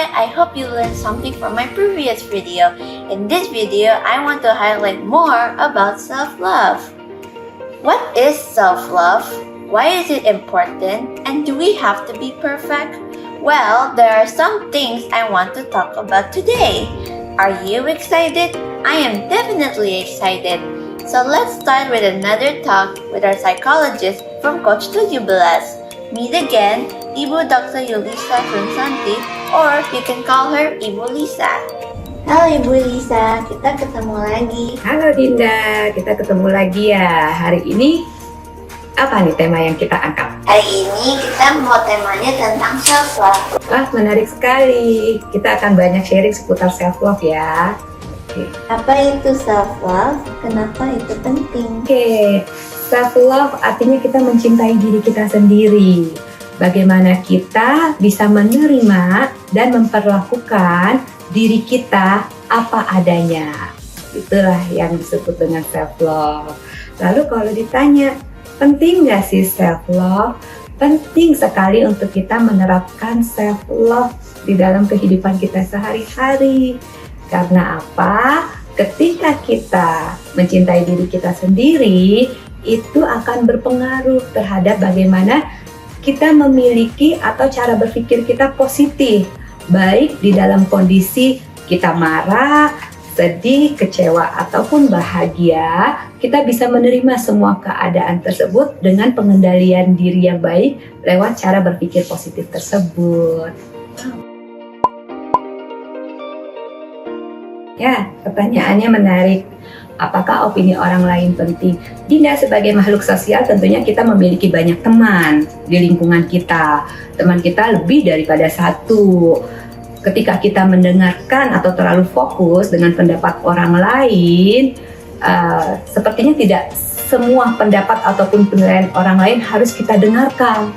Hi, I hope you learned something from my previous video. In this video, I want to highlight more about self-love. What is self-love? Why is it important? And do we have to be perfect? Well, there are some things I want to talk about today. Are you excited? I am definitely excited. So let's start with another talk with our psychologist from Coach 17. Meet again, Ibu Dr. Yulisa Sunsanti, or you can call her Ibu Lisa. Halo Ibu Lisa, kita ketemu lagi. Halo Dinda, kita ketemu lagi ya. Hari ini apa nih tema yang kita angkat? Hari ini kita mau temanya tentang self-love. Wah, menarik sekali. Kita akan banyak sharing seputar self-love ya. Apa itu self-love? Kenapa itu penting? Self-love artinya kita mencintai diri kita sendiri. Bagaimana kita bisa menerima dan memperlakukan diri kita apa adanya. Itulah yang disebut dengan self-love. Lalu kalau ditanya, penting nggak sih self-love? Penting sekali untuk kita menerapkan self-love di dalam kehidupan kita sehari-hari. Karena apa? Ketika kita mencintai diri kita sendiri, itu akan berpengaruh terhadap bagaimana kita memiliki atau cara berpikir kita positif. Baik di dalam kondisi kita marah, sedih, kecewa, ataupun bahagia, kita bisa menerima semua keadaan tersebut dengan pengendalian diri yang baik lewat cara berpikir positif tersebut. Ya, pertanyaannya menarik. Apakah opini orang lain penting? Dinda sebagai makhluk sosial tentunya kita memiliki banyak teman di lingkungan kita. Teman kita lebih daripada satu. Ketika kita mendengarkan atau terlalu fokus dengan pendapat orang lain, sepertinya tidak semua pendapat ataupun penilaian orang lain harus kita dengarkan.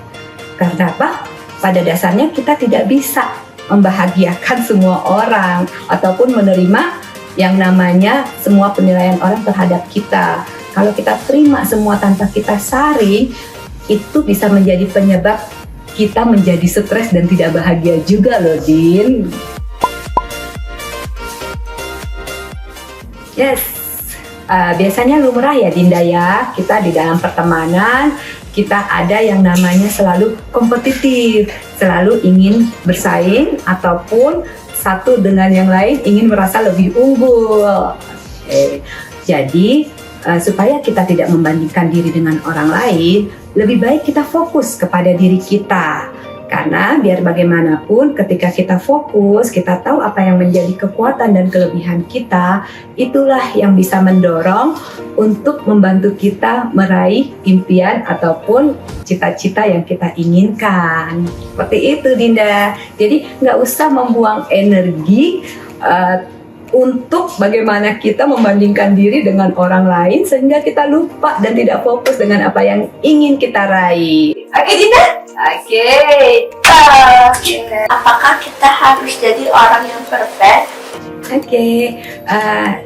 Karena apa? Pada dasarnya kita tidak bisa membahagiakan semua orang ataupun menerima yang namanya semua penilaian orang terhadap kita. Kalau kita terima semua tanpa kita saring, itu bisa menjadi penyebab kita menjadi stres dan tidak bahagia juga loh, Din. Yes, biasanya lumrah ya Dinda ya, kita di dalam pertemanan, kita ada yang namanya selalu kompetitif, selalu ingin bersaing ataupun satu dengan yang lain ingin merasa lebih unggul. Jadi supaya kita tidak membandingkan diri dengan orang lain, lebih baik kita fokus kepada diri kita. Karena biar bagaimanapun ketika kita fokus, kita tahu apa yang menjadi kekuatan dan kelebihan kita, itulah yang bisa mendorong untuk membantu kita meraih impian ataupun cita-cita yang kita inginkan. Seperti itu Dinda. Jadi nggak usah membuang energi untuk bagaimana kita membandingkan diri dengan orang lain sehingga kita lupa dan tidak fokus dengan apa yang ingin kita raih. Oke Dinda? Oke. Apakah kita harus jadi orang yang perfect? Oke,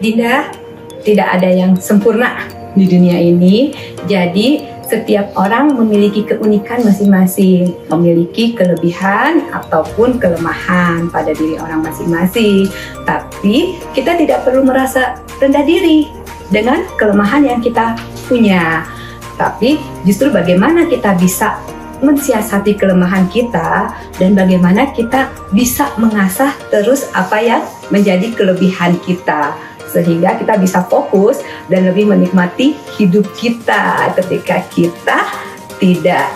Dinda, tidak ada yang sempurna di dunia ini. Jadi setiap orang memiliki keunikan masing-masing, memiliki kelebihan ataupun kelemahan pada diri orang masing-masing. Tapi kita tidak perlu merasa rendah diri dengan kelemahan yang kita punya. Tapi justru bagaimana kita bisa mensiasati kelemahan kita dan bagaimana kita bisa mengasah terus apa yang menjadi kelebihan kita. Sehingga kita bisa fokus dan lebih menikmati hidup kita ketika kita tidak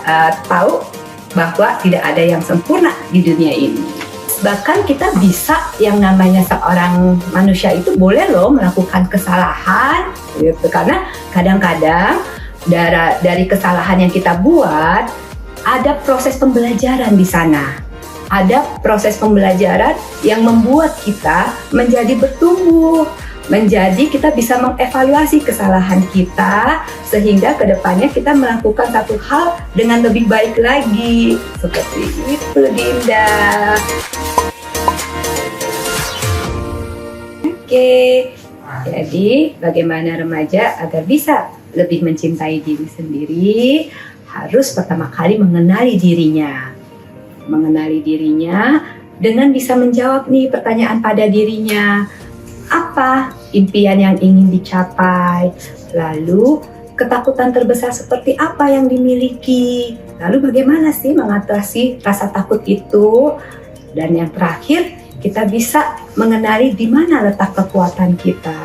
tahu bahwa tidak ada yang sempurna di dunia ini. Bahkan kita bisa yang namanya seorang manusia itu boleh loh melakukan kesalahan gitu. Karena kadang-kadang dari kesalahan yang kita buat ada proses pembelajaran di sana. Ada proses pembelajaran yang membuat kita menjadi bertumbuh. Menjadi kita bisa mengevaluasi kesalahan kita sehingga kedepannya kita melakukan satu hal dengan lebih baik lagi. Seperti itu Dinda. Oke, jadi bagaimana remaja agar bisa lebih mencintai diri sendiri? Harus pertama kali mengenali dirinya. dengan bisa menjawab nih pertanyaan pada dirinya. Apa impian yang ingin dicapai? Lalu ketakutan terbesar seperti apa yang dimiliki? Lalu bagaimana sih mengatasi rasa takut itu? Dan yang terakhir, kita bisa mengenali di mana letak kekuatan kita.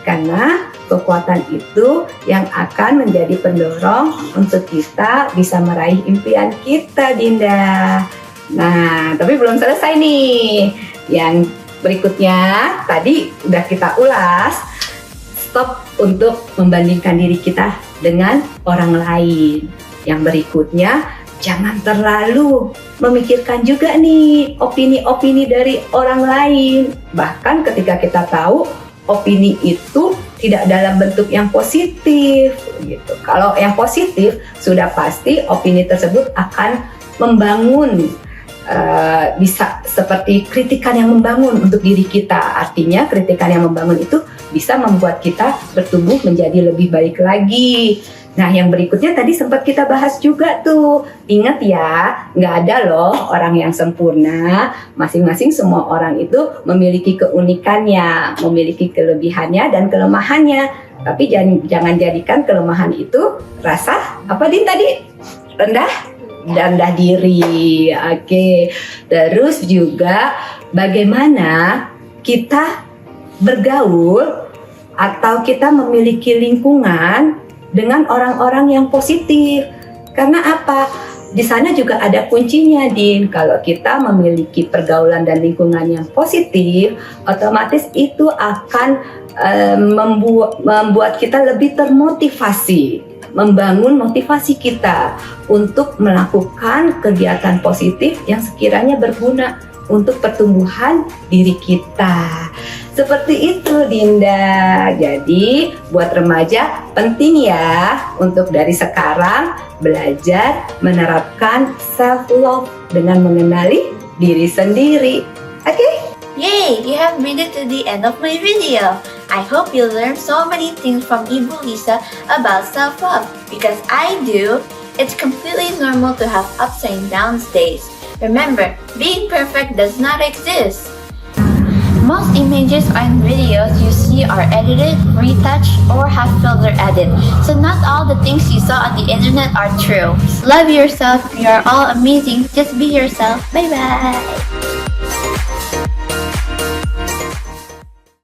Karena kekuatan itu yang akan menjadi pendorong untuk kita bisa meraih impian kita, Dinda. Nah, tapi belum selesai nih. Yang berikutnya tadi udah kita ulas. Stop untuk membandingkan diri kita dengan orang lain. Yang berikutnya, jangan terlalu memikirkan juga nih opini-opini dari orang lain. Bahkan ketika kita tahu opini itu tidak dalam bentuk yang positif gitu. Kalau yang positif sudah pasti opini tersebut akan membangun, bisa seperti kritikan yang membangun untuk diri kita. Artinya kritikan yang membangun itu bisa membuat kita bertumbuh menjadi lebih baik lagi. Nah, yang berikutnya tadi sempat kita bahas juga tuh. Ingat ya, nggak ada loh orang yang sempurna. Masing-masing semua orang itu memiliki keunikannya, memiliki kelebihannya dan kelemahannya. Tapi jangan jadikan kelemahan itu rasa, apa Din tadi? Rendah diri. Oke. Terus juga bagaimana kita bergaul atau kita memiliki lingkungan dengan orang-orang yang positif. Karena apa? Di sana juga ada kuncinya, Din. Kalau kita memiliki pergaulan dan lingkungan yang positif, otomatis itu akan membuat kita lebih termotivasi, membangun motivasi kita untuk melakukan kegiatan positif yang sekiranya berguna untuk pertumbuhan diri kita. Seperti itu, Dinda. Jadi buat remaja penting ya untuk dari sekarang belajar menerapkan self love dengan mengenali diri sendiri. Oke? Yay! You have made it to the end of my video. I hope you learned so many things from Ibu Lisa about self-love because I do. It's completely normal to have ups and downs days. Remember, being perfect does not exist. Most images and videos you see are edited, retouched, or have filter added. So not all the things you saw on the internet are true. Love yourself. You are all amazing. Just be yourself. Bye bye.